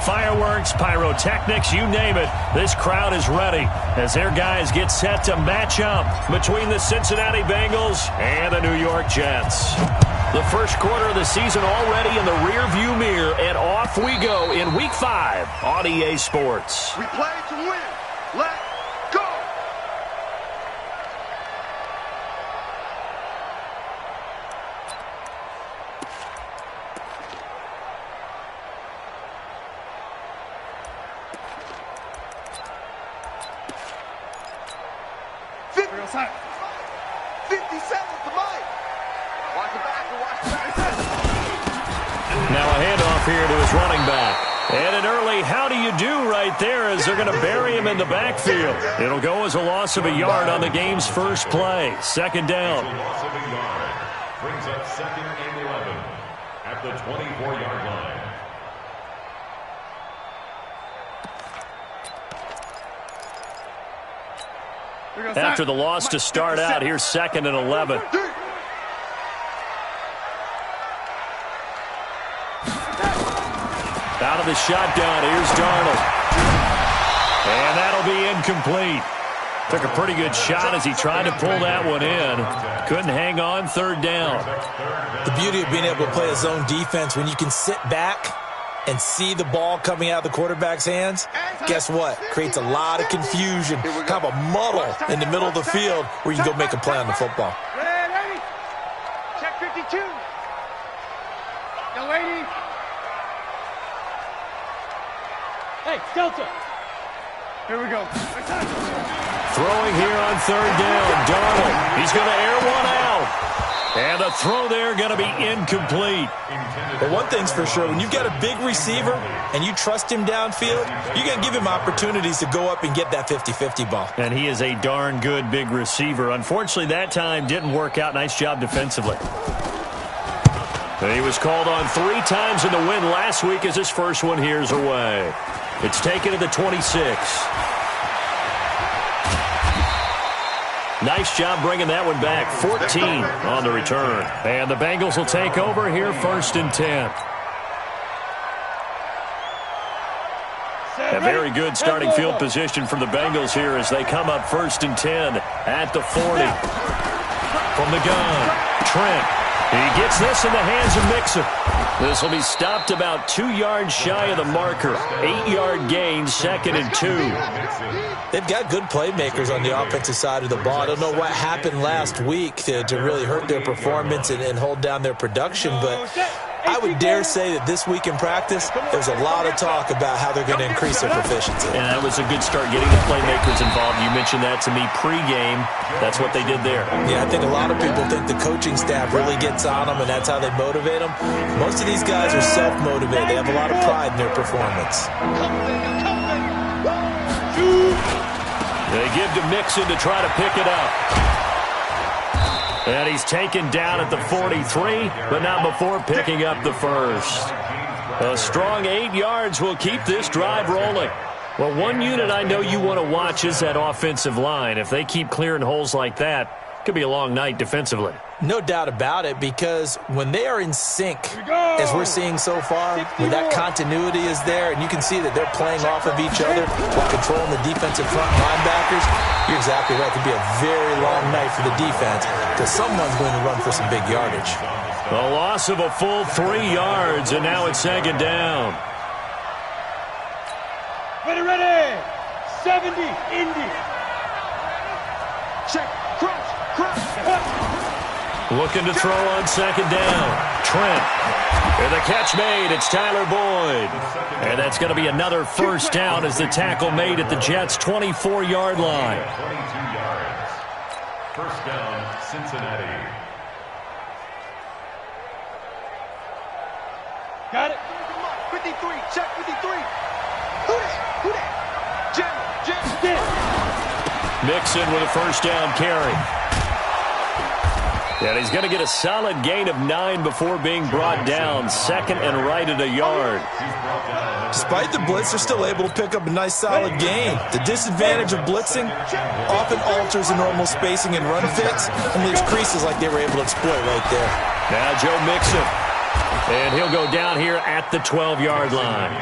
fireworks, pyrotechnics, you name it. This crowd is ready as their guys get set to match up between the Cincinnati Bengals and the New York Jets. The first quarter of the season already in the rearview mirror, and off we go in Week 5 on EA Sports. We play to win. Let's go! Outside. 57 to Mike. Watch the back. Now a handoff here to his running back. And an early how do you do right there as they're going to bury him in the backfield. It'll go as a loss of a yard on the game's first play. Second down. Loss of a yard. Brings up 2nd and 11 at the 24-yard line. After the loss to start out, here's 2nd and 11. Out of the shotgun, here's Darnold. And that'll be incomplete. Took a pretty good shot as he tried to pull that one in. Couldn't hang on, 3rd down. The beauty of being able to play a zone defense when you can sit back and see the ball coming out of the quarterback's hands, guess what? Creates a lot of confusion, kind of a muddle in the middle of the field where you can go make a play on the football. Ready? Check 52. Go 80. Hey, Delta. Here we go. Throwing here on 3rd down, Darnold. He's going to air one out. And the throw there going to be incomplete. But one thing's for sure, when you've got a big receiver and you trust him downfield, you're going to give him opportunities to go up and get that 50-50 ball. And he is a darn good big receiver. Unfortunately, that time didn't work out. Nice job defensively. He was called on 3 times in the win last week as his first one here's away. It's taken to the 26. Nice job bringing that one back. 14 on the return. And the Bengals will take over here 1st and 10. A very good starting field position for the Bengals here as they come up 1st and 10 at the 40. From the gun, Trent. He gets this in the hands of Mixon. This will be stopped about 2 yards shy of the marker. 8-yard gain, 2nd and 2. They've got good playmakers on the offensive side of the ball. I don't know what happened last week to really hurt their performance and hold down their production, but I would dare say that this week in practice, there's a lot of talk about how they're going to increase their proficiency. And that was a good start getting the playmakers involved. You mentioned that to me pregame. That's what they did there. Yeah, I think a lot of people think the coaching staff really gets on them, and that's how they motivate them. Most of these guys are self-motivated. They have a lot of pride in their performance. They give to Mixon to try to pick it up. And he's taken down at the 43, but not before picking up the first. A strong 8 yards will keep this drive rolling. Well, one unit I know you want to watch is that offensive line. If they keep clearing holes like that, it could be a long night defensively. No doubt about it, because when they are in sync, as we're seeing so far, when that continuity is there, and you can see that they're playing off of each other while controlling the defensive front linebackers, you're exactly right. It could be a very long night for the defense because someone's going to run for some big yardage. A loss of a full 3 yards, and now it's 2nd down. Ready. 70, Indy. Check, cross. Looking to throw on 2nd down. Trent. And the catch made. It's Tyler Boyd. And that's going to be another first down as the tackle made at the Jets' 24-yard line. 22 yards. First down, Cincinnati. Got it. 53, check 53. Who that? Jim. Mixon with a first down carry. And he's going to get a solid gain of 9 before being brought down. 2nd and right at a yard. Despite the blitz, they're still able to pick up a nice solid gain. The disadvantage of blitzing often alters the normal spacing and run fits and leaves creases like they were able to exploit right there. Now Joe Mixon. And he'll go down here at the 12-yard line.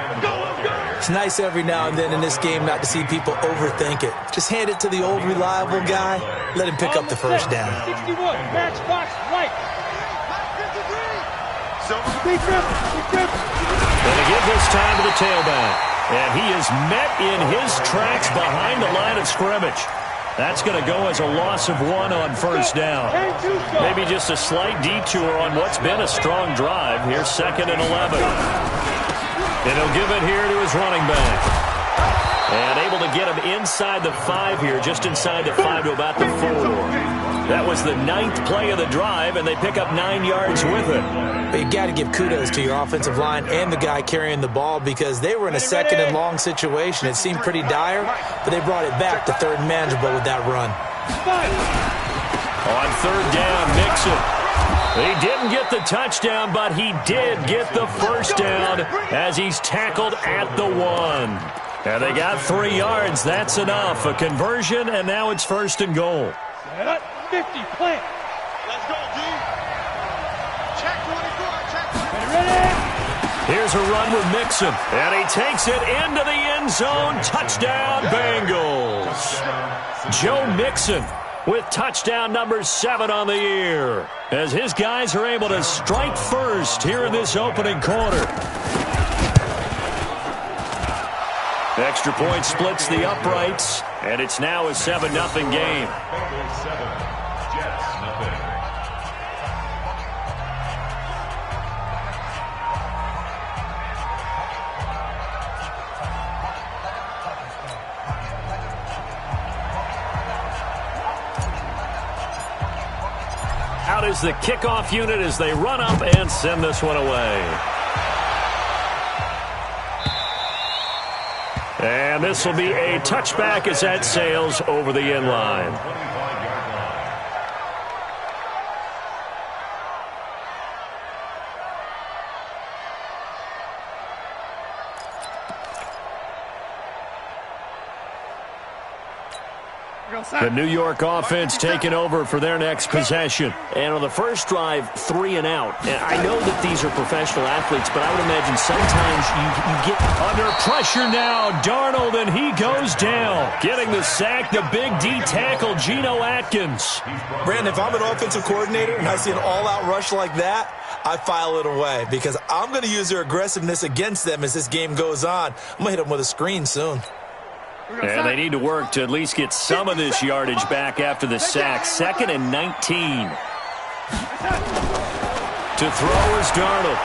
It's nice every now and then in this game not to see people overthink it. Just hand it to the old reliable guy. Let him pick up the first down. 61, matchbox right. Big trip. And they give this time to the tailback. And he is met in his tracks behind the line of scrimmage. That's going to go as a loss of 1 on first down. Maybe just a slight detour on what's been a strong drive. Here's 2nd and 11. And he'll give it here to his running back. And able to get him inside the 5 here, just inside the 5 to about the 4. That was the 9th play of the drive, and they pick up 9 yards with it. But you got to give kudos to your offensive line and the guy carrying the ball because they were in a 2nd and long situation. It seemed pretty dire, but they brought it back to 3rd and manageable with that run. On 3rd down, Mixon. He didn't get the touchdown, but he did get the first down as he's tackled at the 1. And they got 3 yards. That's enough. A conversion, and now it's 1st and goal. 50, plant. Let's go, D. Check 24, check 24. Ready? Here's a run with Mixon, and he takes it into the end zone. Touchdown, Bengals. Joe Mixon with touchdown number 7 on the year as his guys are able to strike first here in this opening quarter. Extra point splits the uprights, and it's now a 7-0 game. Bengals 7, Jets 0. Out is the kickoff unit as they run up and send this one away. And this will be a touchback as that sails over the end line. 25-yard line. The New York offense taking over for their next possession. And on the first drive, 3 and out. And I know that these are professional athletes, but I would imagine sometimes you get under pressure now. Darnold, and he goes down. Getting the sack, the big D tackle, Geno Atkins. Brandon, if I'm an offensive coordinator and I see an all-out rush like that, I file it away because I'm going to use their aggressiveness against them as this game goes on. I'm going to hit them with a screen soon. And they need to work to at least get some of this yardage back after the sack. 2nd and 19. To throw is Darnold.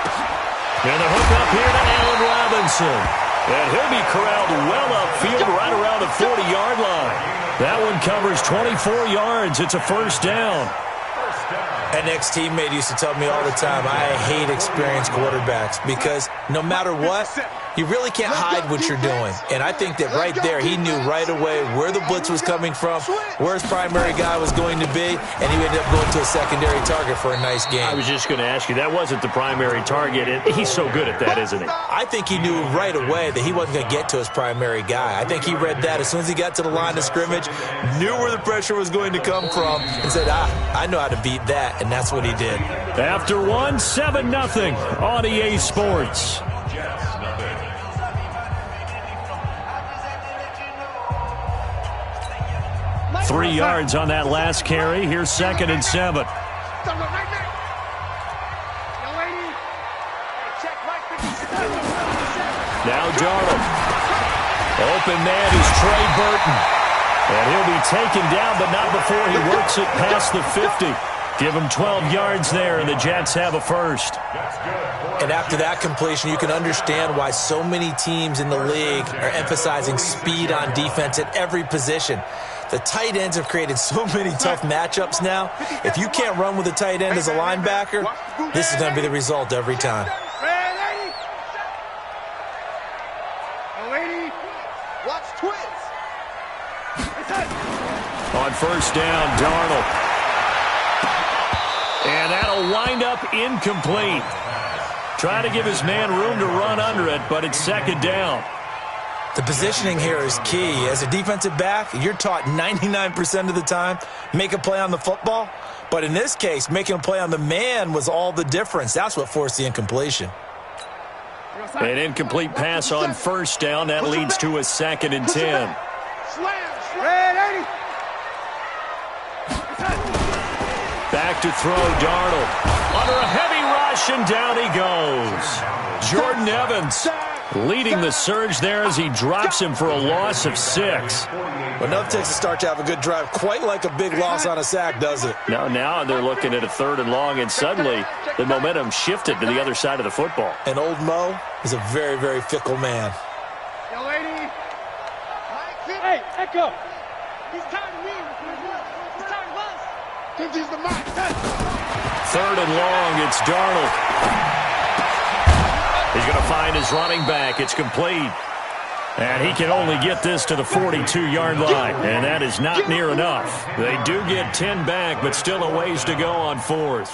And the hook up here to Allen Robinson. And he'll be corralled well upfield right around the 40-yard line. That one covers 24 yards. It's a first down. An ex-teammate used to tell me all the time, I hate experienced quarterbacks because no matter what, you really can't hide what you're doing. And I think that right there, he knew right away where the blitz was coming from, where his primary guy was going to be, and he ended up going to a secondary target for a nice game. I was just going to ask you, that wasn't the primary target, and he's so good at that, isn't he? I think he knew right away that he wasn't going to get to his primary guy. I think he read that as soon as he got to the line of scrimmage, knew where the pressure was going to come from, and said, I know how to beat that, and that's what he did. After 7-0 on EA Sports. Jets 0. 3 yards on that last carry. Here's 2nd and 7. Now Darnold. Open man is Trey Burton. And he'll be taken down, but not before he works it past the 50. Give him 12 yards there, and the Jets have a first. And after that completion, you can understand why so many teams in the league are emphasizing speed on defense at every position. The tight ends have created so many tough matchups now. If you can't run with a tight end as a linebacker, this is going to be the result every time. Watch twins. On first down, Darnold. And that'll wind up incomplete. Trying to give his man room to run under it, but it's 2nd down. The positioning here is key. As a defensive back, you're taught 99% of the time, make a play on the football. But in this case, making a play on the man was all the difference. That's what forced the incompletion. An incomplete pass on first down. That leads to a 2nd and 10. Back to throw, Darnold. Under a heavy rush, and down he goes. Jordan Evans leading the surge there as he drops him for a loss of 6. Well, enough takes to start to have a good drive. Quite like a big loss on a sack, does it? Now they're looking at a 3rd and long, and suddenly the momentum shifted to the other side of the football. And old Mo is a very, very fickle man. Yo, lady. Hey, Echo. He's tired of me. He's tired of us. Because he's the man. 3rd and long, it's Darnold. He's going to find his running back. It's complete. And he can only get this to the 42-yard line, and that is not near enough. They do get 10 back, but still a ways to go on 4th.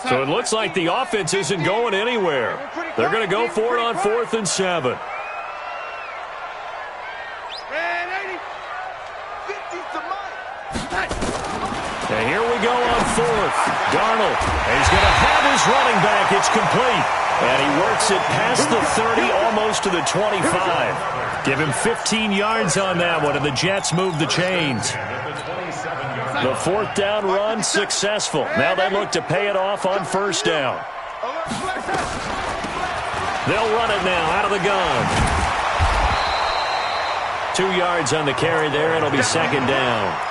So it looks like the offense isn't going anywhere. They're going to go for it on 4th and 7. And here we go on 4th. Darnold. And he's going to have his running back. It's complete. And he works it past the 30, almost to the 25. Give him 15 yards on that one, and the Jets move the chains. The 4th down run successful. Now they look to pay it off on 1st down. They'll run it now out of the gun. 2 yards on the carry there. It'll be 2nd down.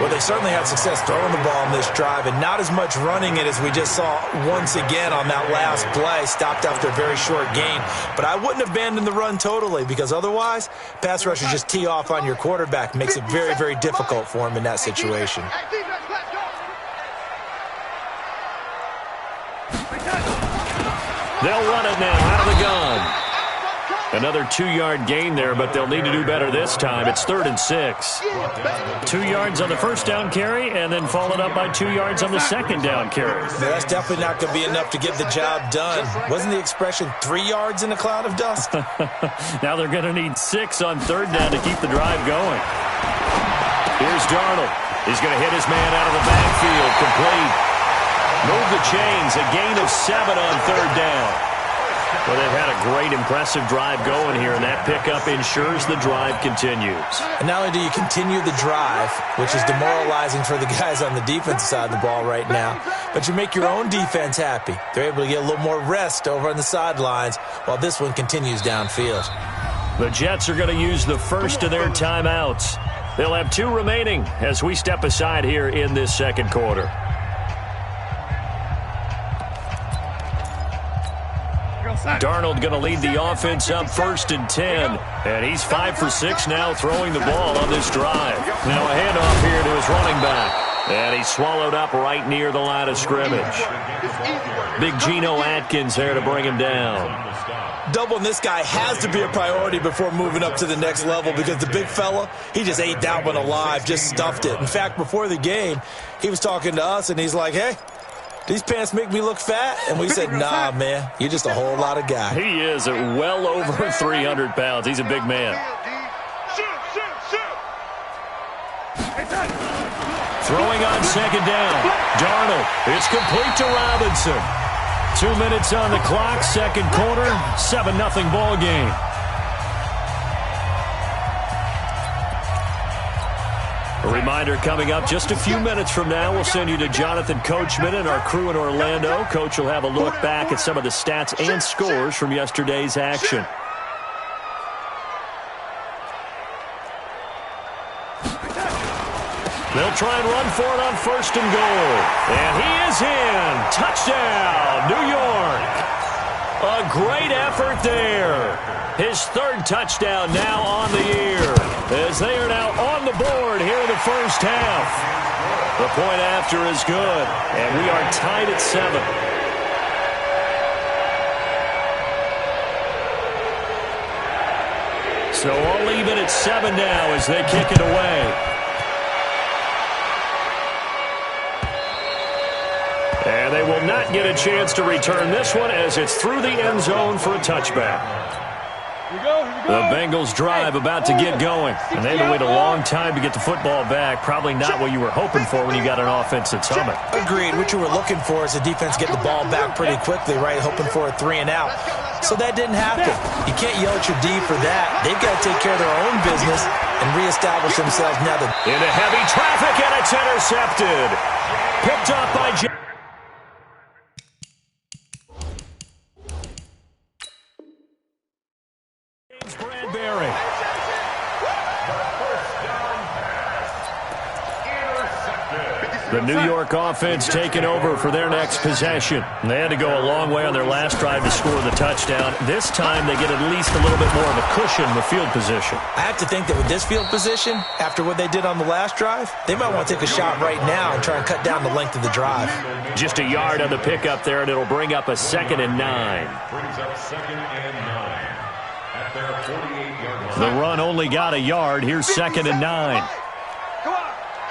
Well, they certainly had success throwing the ball in this drive, and not as much running it as we just saw once again on that last play. Stopped after a very short gain. But I wouldn't abandon the run totally, because otherwise, pass rushers just tee off on your quarterback. Makes it very, very difficult for him in that situation. They'll run it now out of the gun. Another 2-yard gain there, but they'll need to do better this time. It's 3rd and 6. 2 yards on the 1st down carry, and then followed up by 2 yards on the 2nd down carry. Now, that's definitely not going to be enough to get the job done. Wasn't the expression 3 yards in a cloud of dust? Now they're going to need 6 on 3rd down to keep the drive going. Here's Darnold. He's going to hit his man out of the backfield. Complete. Move the chains. A gain of 7 on 3rd down. Well, they've had a great, impressive drive going here, and that pickup ensures the drive continues. And not only do you continue the drive, which is demoralizing for the guys on the defensive side of the ball right now, but you make your own defense happy. They're able to get a little more rest over on the sidelines while this one continues downfield. The Jets are going to use the first of their timeouts. They'll have 2 remaining as we step aside here in this 2nd quarter. Darnold going to lead the offense up 1st and 10. And he's 5 for 6 now throwing the ball on this drive. Now a handoff here to his running back. And he's swallowed up right near the line of scrimmage. Big Geno Atkins there to bring him down. Doubling this guy has to be a priority before moving up to the next level because the big fella, he just ate that one alive, just stuffed it. In fact, before the game, he was talking to us, and he's like, hey, these pants make me look fat? And we said, nah, man, you're just a whole lot of guy. He is at well over 300 pounds. He's a big man. Throwing on second down. Darnold. It's complete to Robinson. 2 minutes on the clock, second quarter, 7-0 ball game. A reminder coming up just a few minutes from now, we'll send you to Jonathan Coachman and our crew in Orlando. Coach will have a look back at some of the stats and scores from yesterday's action. They'll try and run for it on first and goal. And he is in. Touchdown, New York. A great effort there. His third touchdown now on the year, as they are now on the board here in the first half. The point after is good, and we are tied at 7. So all even at 7 now as they kick it away. And they will not get a chance to return this one as it's through the end zone for a touchback. The Bengals drive about to get going. And they had to wait a long time to get the football back. Probably not what you were hoping for when you got an offense that's humming. Agreed. What you were looking for is the defense get the ball back pretty quickly, right? Hoping for a 3 and out. So that didn't happen. You can't yell at your D for that. They've got to take care of their own business and reestablish themselves now. Into heavy traffic, and it's intercepted. Picked up by Bradbury. The New York offense taking over for their next possession. They had to go a long way on their last drive to score the touchdown. This time they get at least a little bit more of a cushion in the field position. I have to think that with this field position, after what they did on the last drive, they might want to take a shot right now and try and cut down the length of the drive. Just a yard on the pickup there, and it'll bring up a 2nd and 9. Brings up 2nd and 9 at their 48-yard line. The run only got a yard. Here's 2nd and 9. Come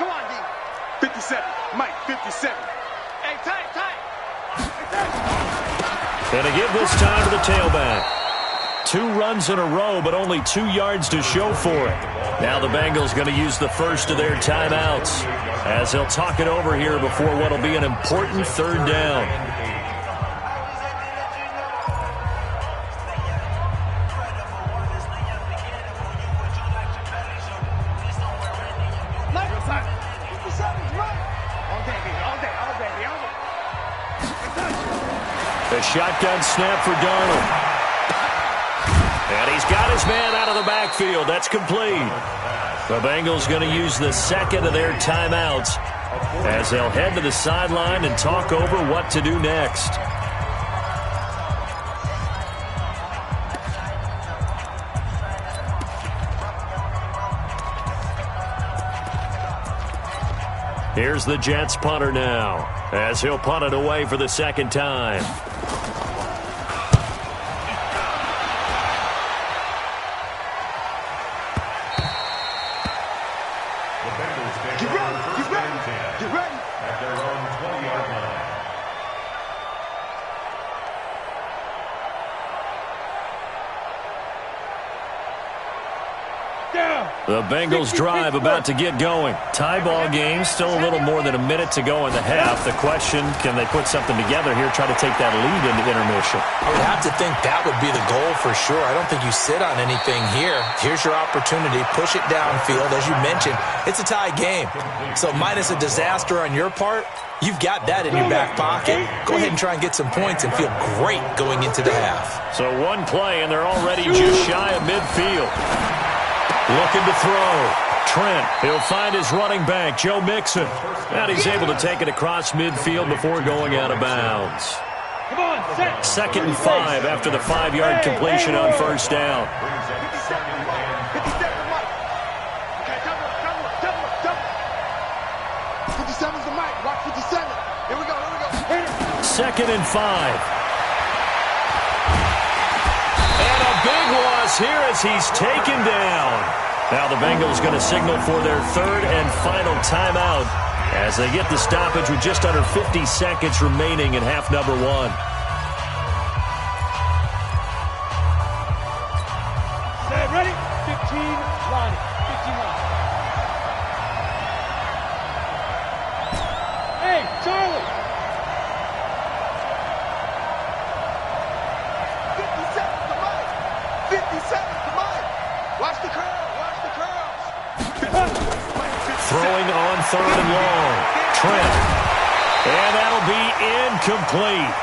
on, D. 57. Mike, 57. Hey, tight. And a give this time to the tailback. 2 runs in a row, but only 2 yards to show for it. Now the Bengals going to use the first of their timeouts as they'll talk it over here before what will be an important 3rd down. A shotgun snap for Darnold. And he's got his man out of the backfield. That's complete. The Bengals going to use the 2nd of their timeouts as they'll head to the sideline and talk over what to do next. Here's the Jets punter now as he'll punt it away for the 2nd time. Get ready. At their own 20-yard line. The Bengals drive about to get going. Tie ball game, still a little more than a minute to go in the half. The question, can they put something together here, try to take that lead into intermission? I would have to think that would be the goal for sure. I don't think you sit on anything here. Here's your opportunity. Push it downfield. As you mentioned, it's a tie game. So minus a disaster on your part, you've got that in your back pocket. Go ahead and try and get some points and feel great going into the half. So one play, and they're already just shy of midfield. Looking to throw. Trent, he'll find his running back, Joe Mixon. And he's able to take it across midfield before going out of bounds. Come on, set. 2nd and 5 after the 5-yard completion on first down. 2nd and 5. And a big loss here as he's taken down. Now the Bengals going to signal for their 3rd and final timeout as they get the stoppage with just under 50 seconds remaining in half number 1. Ready? 15, line. 15 line. Hey, Charlie! 50 seconds to Mike. 50 seconds to Mike. Watch the curl. Watch the curls. Throwing on 3rd and long. Trent. And that'll be incomplete.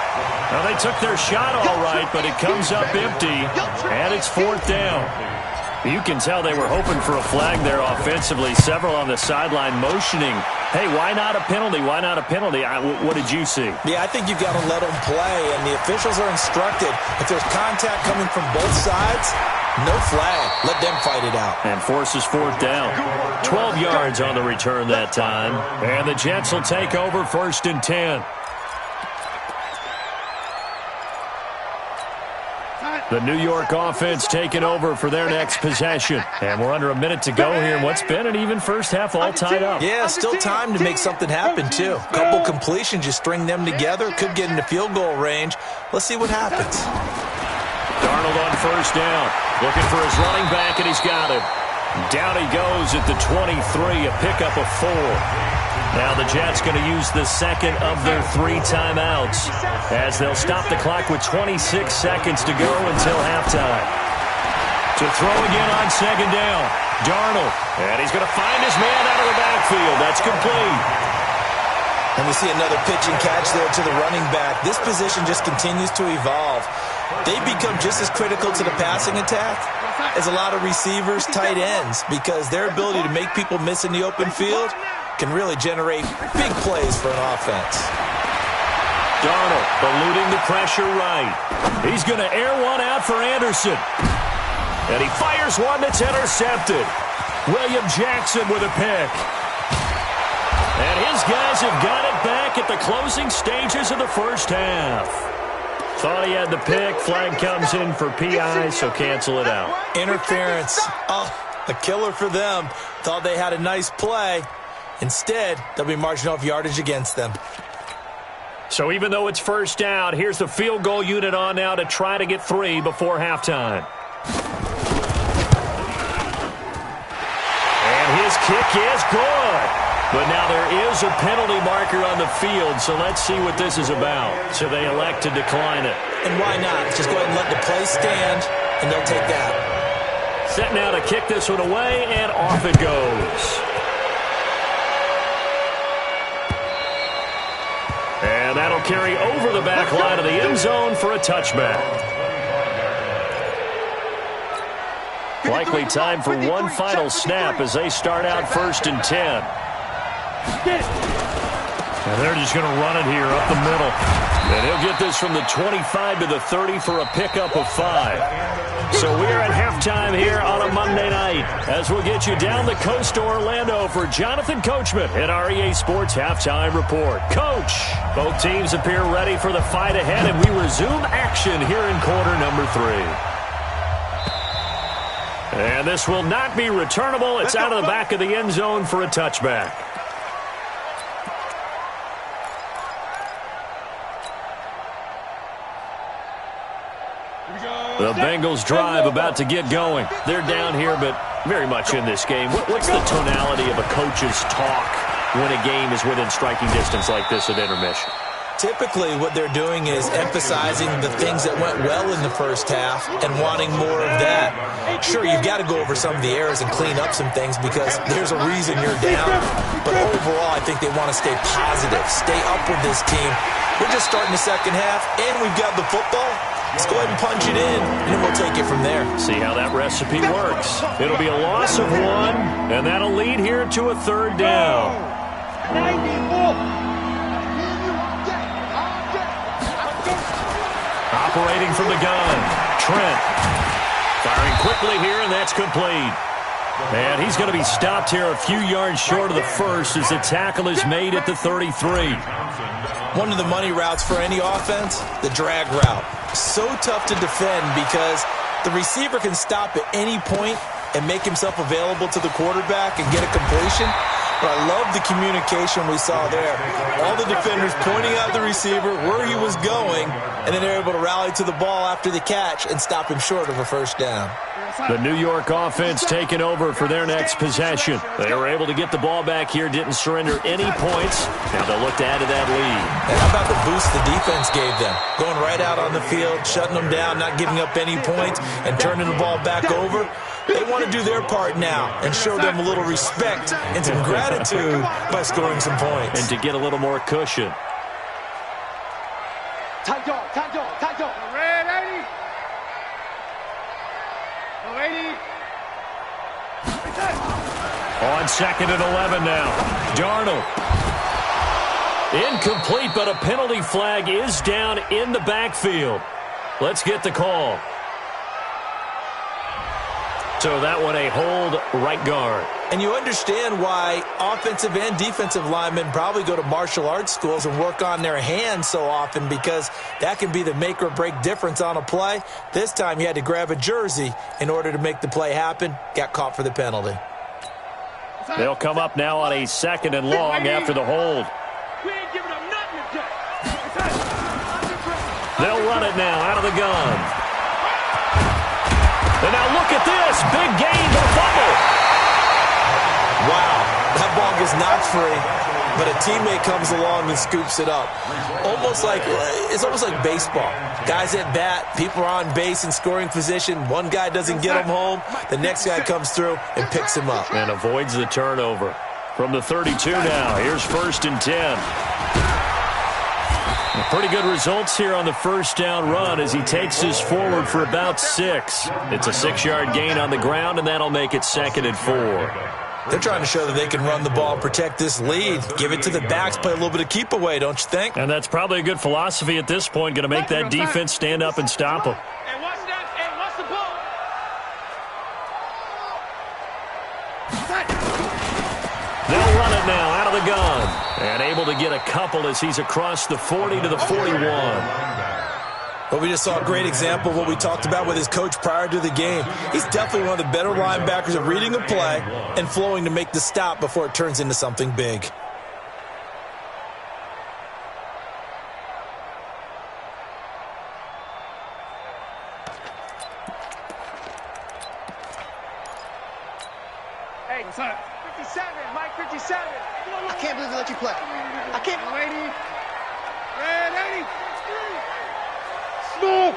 Now, they took their shot all right, but it comes up empty, and it's 4th down. You can tell they were hoping for a flag there offensively. Several on the sideline motioning, hey, why not a penalty? Why not a penalty? What did you see? Yeah, I think you've got to let them play, and the officials are instructed. If there's contact coming from both sides, no flag. Let them fight it out. And forces 4th down. 12 yards on the return that time. And the Jets will take over 1st and 10. The New York offense taking over for their next possession. And we're under a minute to go here in what's been an even first half all tied up. Yeah, still time to make something happen, too. Couple completions, you string them together, could get into field goal range. Let's see what happens. Darnold on 1st down. Looking for his running back, and he's got him. Down he goes at the 23, a pickup of 4. Now the Jets going to use the 2nd of their 3 timeouts as they'll stop the clock with 26 seconds to go until halftime. To throw again on 2nd down. Darnold. And he's going to find his man out of the backfield. That's complete. And we see another pitch and catch there to the running back. This position just continues to evolve. They become just as critical to the passing attack as a lot of receivers, tight ends, because their ability to make people miss in the open field can really generate big plays for an offense. Darnold eluding the pressure right. He's going to air one out for Anderson. And he fires one that's intercepted. William Jackson with a pick. And his guys have got it back at the closing stages of the first half. Thought he had the pick. Flag comes in for PI, so cancel it out. Interference. Oh, a killer for them. Thought they had a nice play. Instead, there'll be marginal yardage against them. So even though it's 1st down, here's the field goal unit on now to try to get 3 before halftime. And his kick is good. But now there is a penalty marker on the field, so let's see what this is about. So they elect to decline it. And why not? Just go ahead and let the play stand, and they'll take that. Set now to kick this one away, and off it goes. And that'll carry over the back line of the end zone for a touchback. Likely time for one final snap as they start out 1st and 10. And they're just going to run it here up the middle. And he'll get this from the 25 to the 30 for a pickup of 5. So we are at halftime here on a Monday night as we'll get you down the coast to Orlando for Jonathan Coachman at our EA Sports Halftime Report. Coach, both teams appear ready for the fight ahead, and we resume action here in quarter number 3. And this will not be returnable. It's out of the back of the end zone for a touchback. The Bengals drive about to get going. They're down here, but very much in this game. What's the tonality of a coach's talk when a game is within striking distance like this at intermission? Typically, what they're doing is emphasizing the things that went well in the first half and wanting more of that. Sure, you've got to go over some of the errors and clean up some things because there's a reason you're down. But overall, I think they want to stay positive, stay up with this team. We're just starting the second half, and we've got the football. Let's go ahead and punch it in, and then we'll take it from there. See how that recipe works. It'll be a loss of 1, and that'll lead here to a 3rd down. 94. Operating from the gun, Trent. Firing quickly here, and that's complete. And he's going to be stopped here a few yards short of the first as the tackle is made at the 33. One of the money routes for any offense, the drag route. So tough to defend because the receiver can stop at any point and make himself available to the quarterback and get a completion. But I love the communication we saw there. All the defenders pointing out the receiver, where he was going, and then they're able to rally to the ball after the catch and stop him short of a first down. The New York offense taking over for their next possession. They were able to get the ball back here, didn't surrender any points. Now they'll look to add to that lead. And how about the boost the defense gave them? Going right out on the field, shutting them down, not giving up any points, and turning the ball back over. They want to do their part now and show them a little respect and some gratitude by scoring some points. And to get a little more cushion. Tight dog, tight dog, tight dog. Red 80. No 80. On 2nd and 11 now. Darnold. Incomplete, but a penalty flag is down in the backfield. Let's get the call. So that one a hold right guard. And you understand why offensive and defensive linemen probably go to martial arts schools and work on their hands so often, because that can be the make or break difference on a play. This time you had to grab a jersey in order to make the play happen. Got caught for the penalty. They'll come up now on a 2nd and long after the hold. We ain't giving up nothing today. They'll run it now out of the gun. And now look at this. Big gain, but a fumble. Wow, that ball gets knocked free, but a teammate comes along and scoops it up. It's almost like baseball. Guys at bat, people are on base in scoring position. One guy doesn't get him home. The next guy comes through and picks him up. And avoids the turnover. From the 32 now, here's 1st and 10. Pretty good results here on the first down run as he takes this forward for about 6. It's a 6-yard gain on the ground, and that'll make it 2nd and 4. They're trying to show that they can run the ball and protect this lead. Give it to the backs, play a little bit of keep away, don't you think? And that's probably a good philosophy at this point, going to make that defense stand up and stop them. And watch that, and watch the ball. They'll run it now out of the gun. And able to get a couple as he's across the 40 to the 41. But we just saw a great example of what we talked about with his coach prior to the game. He's definitely one of the better linebackers at reading a play and flowing to make the stop before it turns into something big. Hey, what's up? 57, Mike 57. I can't believe they let you play. I can't. Red 80. Small.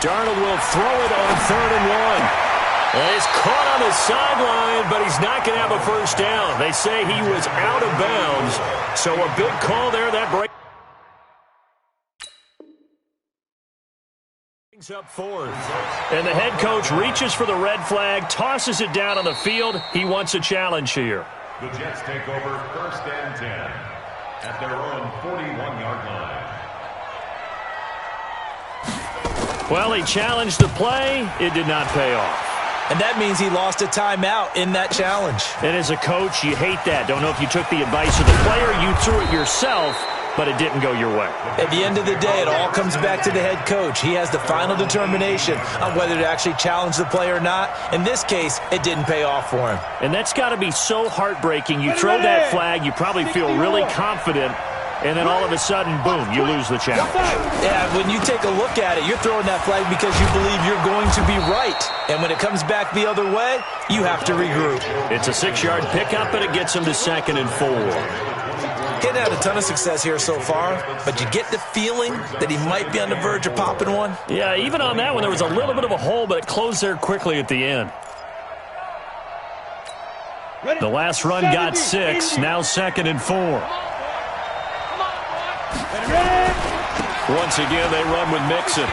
Darnold will throw it on 3rd and 1. And he's caught on the sideline, but he's not going to have a first down. They say he was out of bounds. So a big call there. That brings up 4th. And the head coach reaches for the red flag, tosses it down on the field. He wants a challenge here. The Jets take over 1st and 10 at their own 41-yard line. Well, he challenged the play. It did not pay off. And that means he lost a timeout in that challenge. And as a coach, you hate that. Don't know if you took the advice of the player, you threw it yourself, but it didn't go your way. At the end of the day, it all comes back to the head coach. He has the final determination on whether to actually challenge the play or not. In this case, it didn't pay off for him. And that's got to be so heartbreaking. You throw that flag, you probably feel really confident, and then all of a sudden, boom, you lose the challenge. Yeah, when you take a look at it, you're throwing that flag because you believe you're going to be right. And when it comes back the other way, you have to regroup. It's a 6-yard pickup, and it gets him to 2nd and 4. Getting had a ton of success here so far, but you get the feeling that he might be on the verge of popping one. Yeah, even on that one, there was a little bit of a hole, but it closed there quickly at the end. The last run got 6, now 2nd and 4. Once again, they run with Mixon.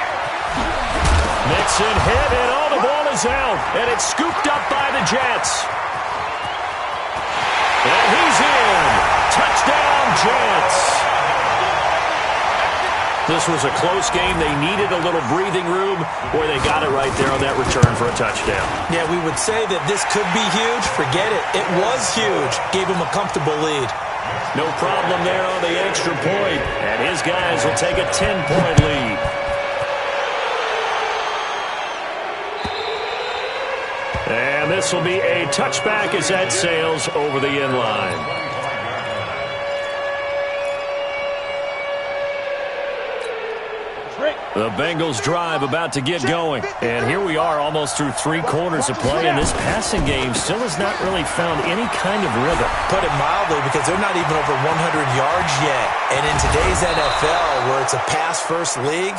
Mixon hit, and the ball is out, and it's scooped up by the Jets. And he's in. Touchdown, Jets. This was a close game. They needed a little breathing room. Boy, they got it right there on that return for a touchdown. Yeah, we would say that this could be huge. Forget it. It was huge. Gave him a comfortable lead. No problem there on the extra point. And his guys will take a 10-point lead. And this will be a touchback as that sails over the end line. The Bengals drive about to get going. And here we are almost through 3 quarters of play, and this passing game still has not really found any kind of rhythm. Put it mildly, because they're not even over 100 yards yet. And in today's NFL, where it's a pass-first league,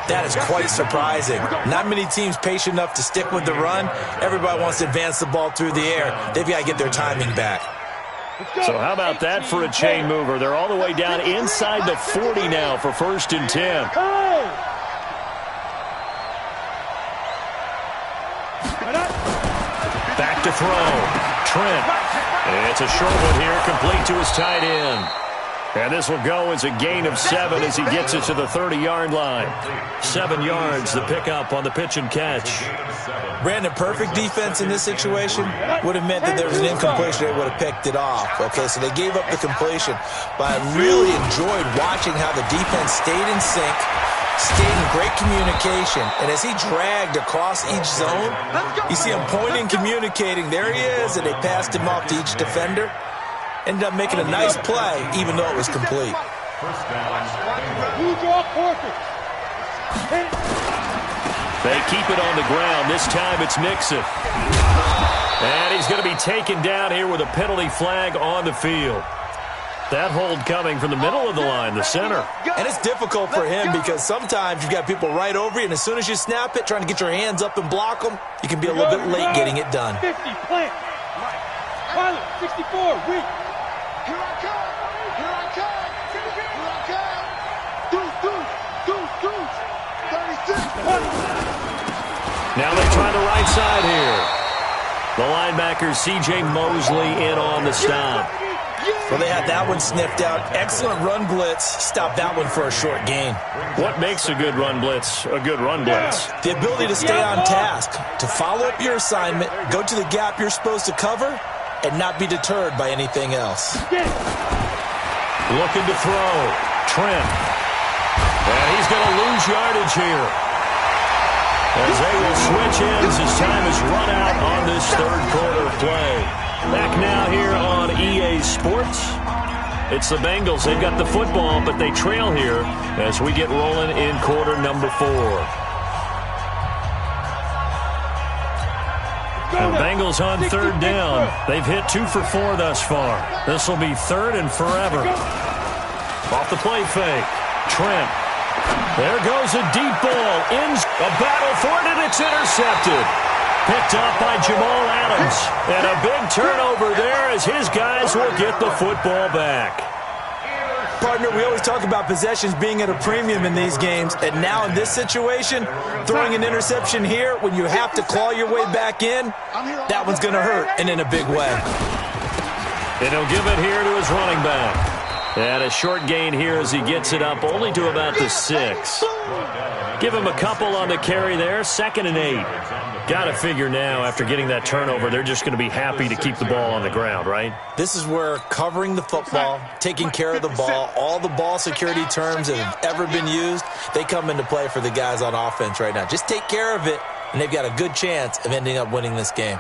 that is quite surprising. Not many teams patient enough to stick with the run. Everybody wants to advance the ball through the air. They've got to get their timing back. So how about that for a chain mover? They're all the way down inside the 40 now for 1st and 10. Back to throw. Trent. It's a short one here, complete to his tight end. And this will go as a gain of 7 as he gets it to the 30-yard line. 7 yards, the pickup on the pitch and catch. Brandon, perfect defense in this situation would have meant that there was an incompletion. They would have picked it off. Okay, so they gave up the completion. But I really enjoyed watching how the defense stayed in sync, stayed in great communication. And as he dragged across each zone, you see him pointing, communicating. There he is, and they passed him off to each defender. Ended up making a nice play, even though it was complete. They keep it on the ground. This time it's Nixon. And he's going to be taken down here with a penalty flag on the field. That hold coming from the middle of the line, the center. And it's difficult for him because sometimes you've got people right over you, and as soon as you snap it, trying to get your hands up and block them, you can be a little bit late getting it done. 50, plant. Pilot, 64, weak. Here I come! Here I come! Here I come! Deuce! 36! Now they try the right side here. The linebacker, C.J. Mosley, in on the stop. Well, they had that one sniffed out. Excellent run blitz. Stopped that one for a short gain. What makes a good run blitz a good run blitz? The ability to stay on task, to follow up your assignment, go to the gap you're supposed to cover, and not be deterred by anything else. Looking to throw. Trent. And he's going to lose yardage here. As they will switch ends as time is run out on this 3rd quarter play. Back now here on EA Sports. It's the Bengals. They've got the football, but they trail here as we get rolling in quarter number 4. The Bengals on 3rd down. They've hit 2 for 4 thus far. This will be 3rd and forever. Off the play fake. Trent. There goes a deep ball. In a battle for it, and it's intercepted. Picked up by Jamal Adams. And a big turnover there as his guys will get the football back. Partner, we always talk about possessions being at a premium in these games, and now in this situation, throwing an interception here when you have to claw your way back in, that one's going to hurt, and in a big way. And he'll give it here to his running back. And a short gain here as he gets it up only to about the 6. Give him a couple on the carry there, 2nd and 8. Got to figure now, after getting that turnover, they're just going to be happy to keep the ball on the ground, right? This is where covering the football, taking care of the ball, all the ball security terms that have ever been used, they come into play for the guys on offense right now. Just take care of it, and they've got a good chance of ending up winning this game.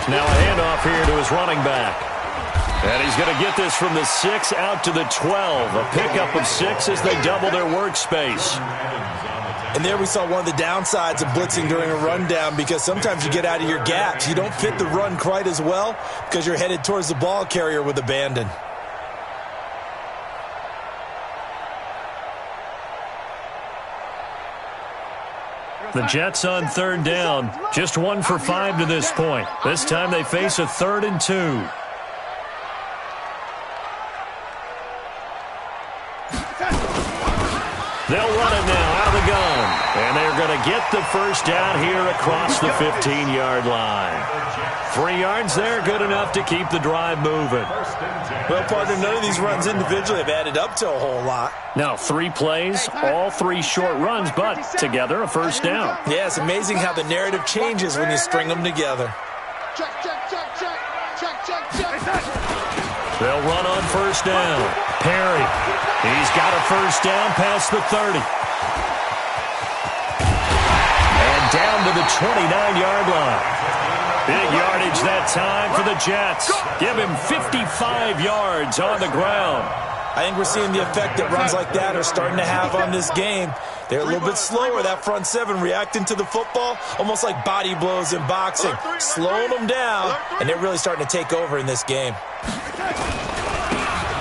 Now a handoff here to his running back. And he's going to get this from the 6 out to the 12. A pickup of 6 as they double their workspace. And there we saw one of the downsides of blitzing during a rundown, because sometimes you get out of your gaps. You don't fit the run quite as well because you're headed towards the ball carrier with abandon. The Jets on 3rd down. Just 1 for 5 to this point. This time they face a 3rd and 2. They'll run it now out of the gun. And they're going to get the first down here across the 15-yard line. 3 yards there, good enough to keep the drive moving. Well, partner, none of these runs individually have added up to a whole lot. Now, 3 plays, all 3 short runs, but together a first down. Yeah, it's amazing how the narrative changes when you string them together. Check, check, check, check. Check, check, check. They'll run on first down. Perry, he's got a first down past the 30. And down to the 29-yard line. Big yardage that time for the Jets. Give him 55 yards on the ground. I think we're seeing the effect that runs like that are starting to have on this game. They're a little bit slower, that front seven, reacting to the football, almost like body blows in boxing, slowing them down, and they're really starting to take over in this game.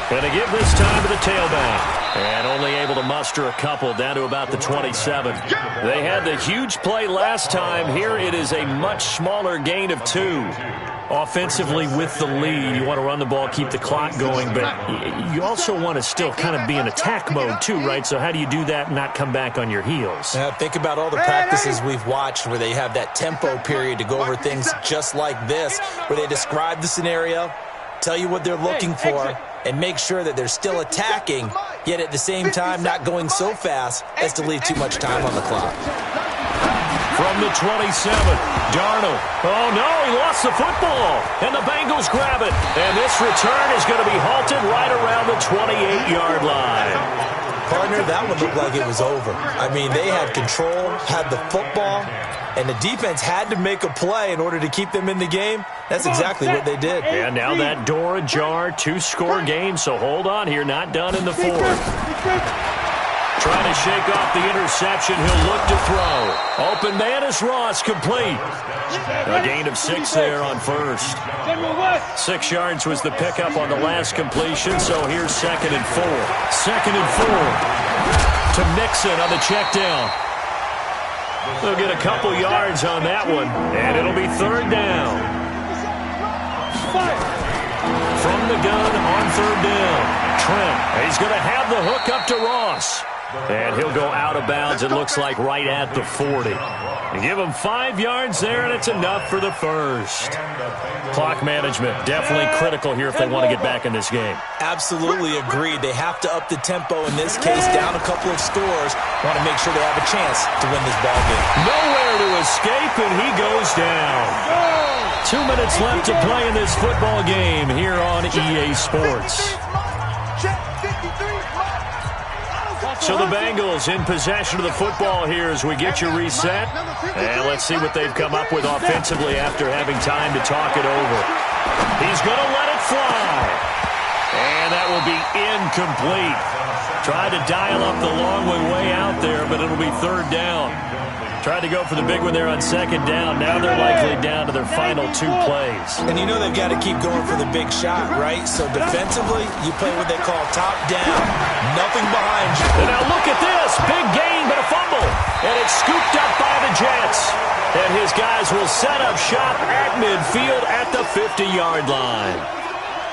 Going to give this time to the tailback. And only able to muster a couple down to about the 27. They had the huge play last time. Here it is a much smaller gain of 2. Offensively with the lead, you want to run the ball, keep the clock going, but you also want to still kind of be in attack mode too, right? So how do you do that and not come back on your heels? Think about all the practices we've watched where they have that tempo period to go over things just like this, where they describe the scenario, tell you what they're looking for, and make sure that they're still attacking, yet at the same time not going so fast as to leave too much time on the clock. From the 27, Darnold. Oh, no, he lost the football. And the Bengals grab it. And this return is going to be halted right around the 28-yard line. Partner, that one looked like it was over. I mean, they had control, had the football, and the defense had to make a play in order to keep them in the game. That's exactly what they did. And now that door ajar, 2-score game, so hold on here, not done in the 4th. Trying to shake off the interception. He'll look to throw. Open man is Ross, complete. A gain of 6 there on first. 6 yards was the pickup on the last completion, so here's 2nd and 4. 2nd and 4 to Mixon on the check down. They'll get a couple yards on that one, and it'll be 3rd down. From the gun on 3rd down. Trent, he's going to have the hook up to Ross. And he'll go out of bounds, it looks like, right at the 40. And give him 5 yards there, and it's enough for the first. Clock management, definitely critical here if they want to get back in this game. Absolutely agreed. They have to up the tempo in this case, down a couple of scores. Want to make sure they have a chance to win this ball game. Nowhere to escape, and he goes down. 2 minutes left to play in this football game here on EA Sports. So the Bengals in possession of the football here as we get you reset. And let's see what they've come up with offensively after having time to talk it over. He's going to let it fly. And that will be incomplete. Tried to dial up the long way out there, but it'll be 3rd down. Tried to go for the big one there on 2nd down. Now they're likely down to their final 2 plays. And you know they've got to keep going for the big shot, right? So defensively, you play what they call top down. Nothing behind you. And now look at this. Big gain, but a fumble. And it's scooped up by the Jets. And his guys will set up shop at midfield at the 50-yard line.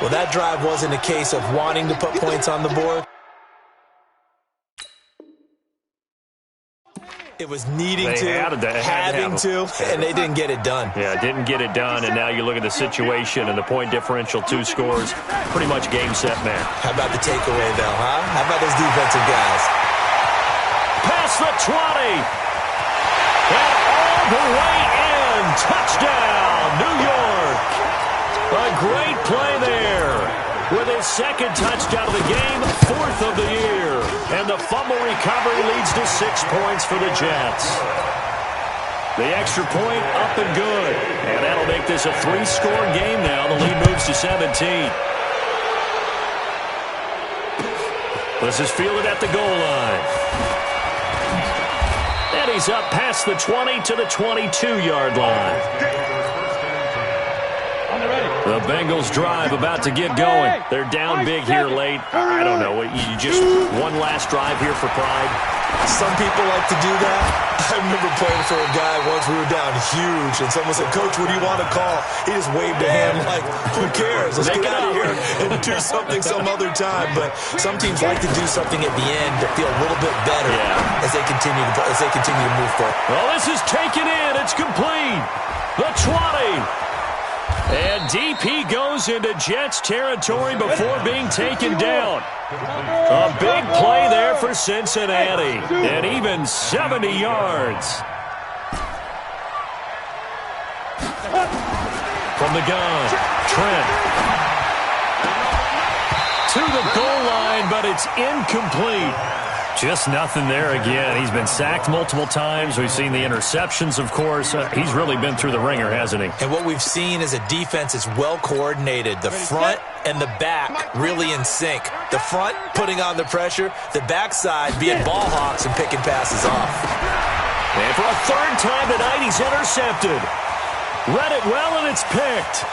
Well, that drive wasn't a case of wanting to put points on the board. It was needing having to, and they didn't get it done. Yeah, didn't get it done, and now you look at the situation and the point differential, 2 scores, pretty much game, set, man. How about the takeaway, though, huh? How about those defensive guys? Past the 20, and all the way in, touchdown, New York. A great play there. With his 2nd touchdown of the game, 4th of the year. And the fumble recovery leads to 6 points for the Jets. The extra point up and good. And that'll make this a 3-score game now. The lead moves to 17. This is fielded at the goal line. And he's up past the 20 to the 22-yard line. The Bengals drive about to get going. They're down big here late. I don't know. You just one last drive here for pride? Some people like to do that. I remember playing for a guy once. We were down huge, and someone said, "Coach, what do you want to call?" He just waved a hand like, "Who cares? Let's get out of here and do something some other time." But some teams like to do something at the end to feel a little bit better as they continue to move forward. Well, this is taken in. It's complete. The 20. And DP goes into Jets territory before being taken down. A big play there for Cincinnati. And even 70 yards. From the gun, Trent. To the goal line, but it's incomplete. Just nothing there again. He's been sacked multiple times. We've seen the interceptions, of course. He's really been through the ringer, hasn't he? And what we've seen is a defense that's well coordinated. The front and the back really in sync. The front putting on the pressure. The backside being ball hawks and picking passes off. And for a third time tonight, he's intercepted. Read it well, and it's picked.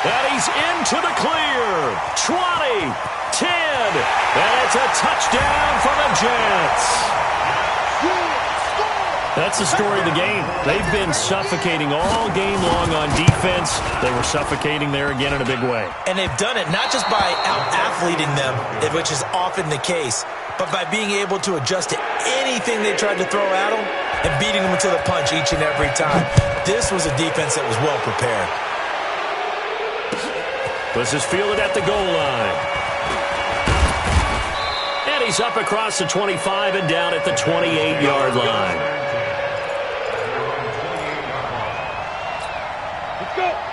And he's into the clear. 20. 10, and it's a touchdown for the Jets. That's the story of the game. They've been suffocating all game long on defense. They were suffocating there again in a big way. And they've done it not just by out-athleting them, which is often the case, but by being able to adjust to anything they tried to throw at them and beating them to the punch each and every time. This was a defense that was well prepared. This is fielded at the goal line. He's up across the 25 and down at the 28-yard line.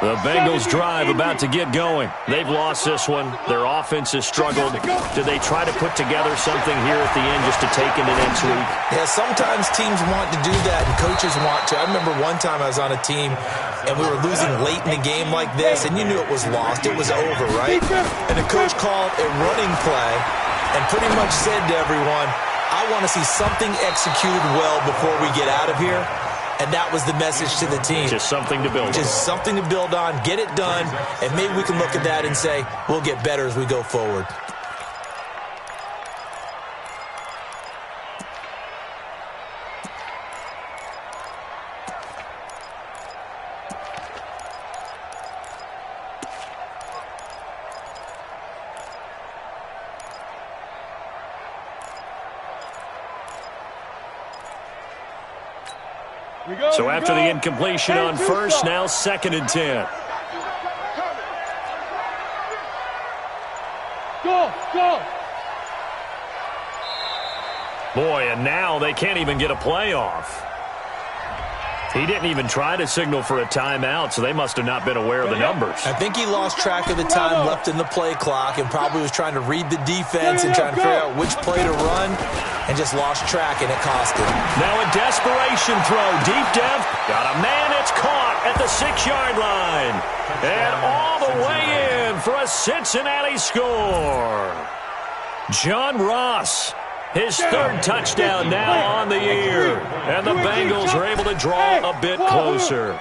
The Bengals drive about to get going. They've lost this one. Their offense has struggled. Do they try to put together something here at the end just to take into next week? Yeah, sometimes teams want to do that and coaches want to. I remember one time I was on a team and we were losing late in the game like this, and you knew it was lost. It was over, right? And the coach called a running play and pretty much said to everyone, "I want to see something executed well before we get out of here." And that was the message to the team. Just something to build on. Just something to build on, get it done, and maybe we can look at that and say, we'll get better as we go forward. So after the incompletion on first, now 2nd and 10. Go! Boy, and now they can't even get a play off. He didn't even try to signal for a timeout, so they must have not been aware of the numbers. I think he lost track of the time left in the play clock and probably was trying to read the defense and trying to figure out which play to run and just lost track, and it cost him. Now a desperation throw. Deep depth. Got a man. It's caught at the 6-yard line. And all the way in for a Cincinnati score. John Ross. His 3rd touchdown now on the year. And the Bengals are able to draw a bit closer.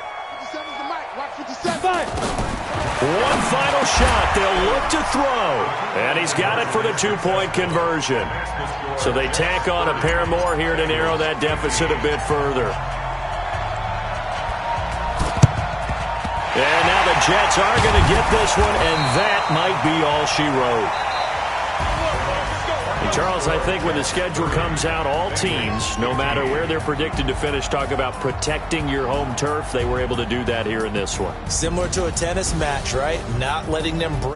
One final shot. They'll look to throw. And he's got it for the 2-point conversion. So they tack on a pair more here to narrow that deficit a bit further. And now the Jets are going to get this one, and that might be all she wrote. Charles, I think when the schedule comes out, all teams, no matter where they're predicted to finish, talk about protecting your home turf. They were able to do that here in this one. Similar to a tennis match, right? Not letting them break.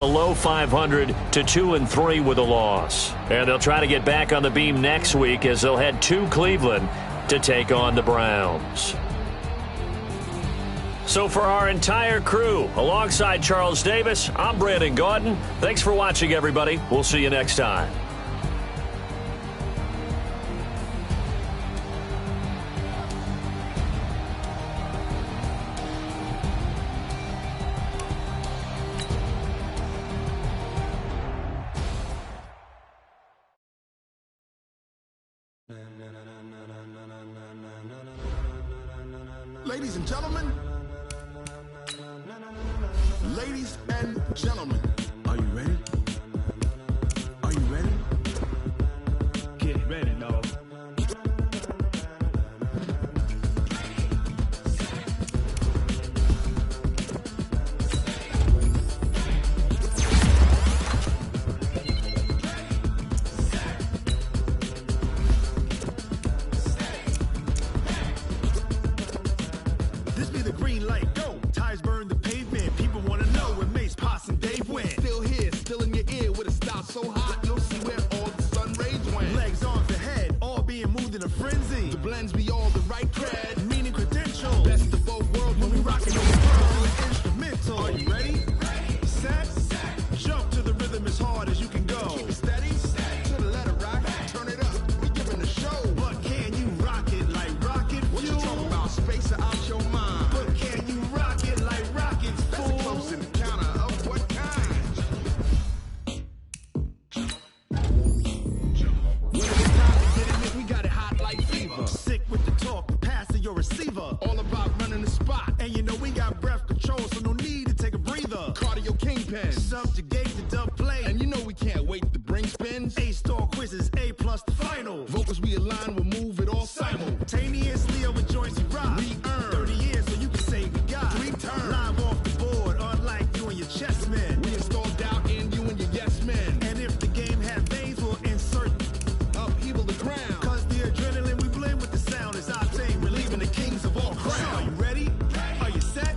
A low 500 to 2-3 with a loss. And they'll try to get back on the beam next week as they'll head to Cleveland to take on the Browns. So for our entire crew, alongside Charles Davis, I'm Brandon Gaudin. Thanks for watching, everybody. We'll see you next time. Ladies and gentlemen. Ladies and gentlemen. Are you ready? Are you ready? Get ready, dog. This be the green light, go. Tires burn the pavement. People want to know where Mace, Poss, and Dave went. Still here, still in your ear with a style so hot, you'll see where all the sun rays went. Legs, arms, and head, all being moved in a frenzy. The blends be all the right cred, meaning credentials. Best of both worlds when we rockin' the world. Instrumental. Are you ready? Set. Jump to the rhythm as hard as you can go. Keep it steady. To the letter rock. Turn it up. We're giving the show. But can you rock it like rocket fuel? What you talking about? Space or out your mind? But can you rock it like rockets, fool? That's a close encounter of what kind? When it's time to get it, we got it hot like fever. Sick with the talk, the pass of your receiver. All about running the spot. And you know we got breath control, so no need to take a breather. Cardio kingpin. Subjugate the dub play. And you know we can't wait to bring spins. A-star quizzes, A+ the final. Vocals we align, we'll move it all simultaneously over joints you rock. We earn 30 years, so you can say we got 3 turns. Live off the board, unlike you and your chess men. We install doubt in you and your yes men. And if the game had veins, we'll insert upheaval the ground. Cause the adrenaline we blend with the sound is our thing, relieving the kings of all crowns. So are you ready? Are you set?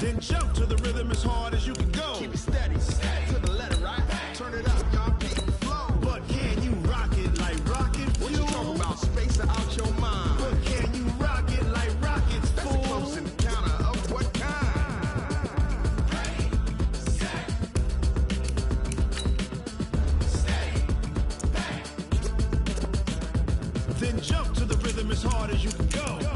Then jump to the rhythm as hard as you can go. Keep it steady, to the letter, right? Turn it up, y'all beat the flow. But can you rock it like rocket fuel? What you talking about? Space or out your mind? But can you rock it like rockets, fool? That's a close encounter of what kind? Then jump to the rhythm as hard as you can go.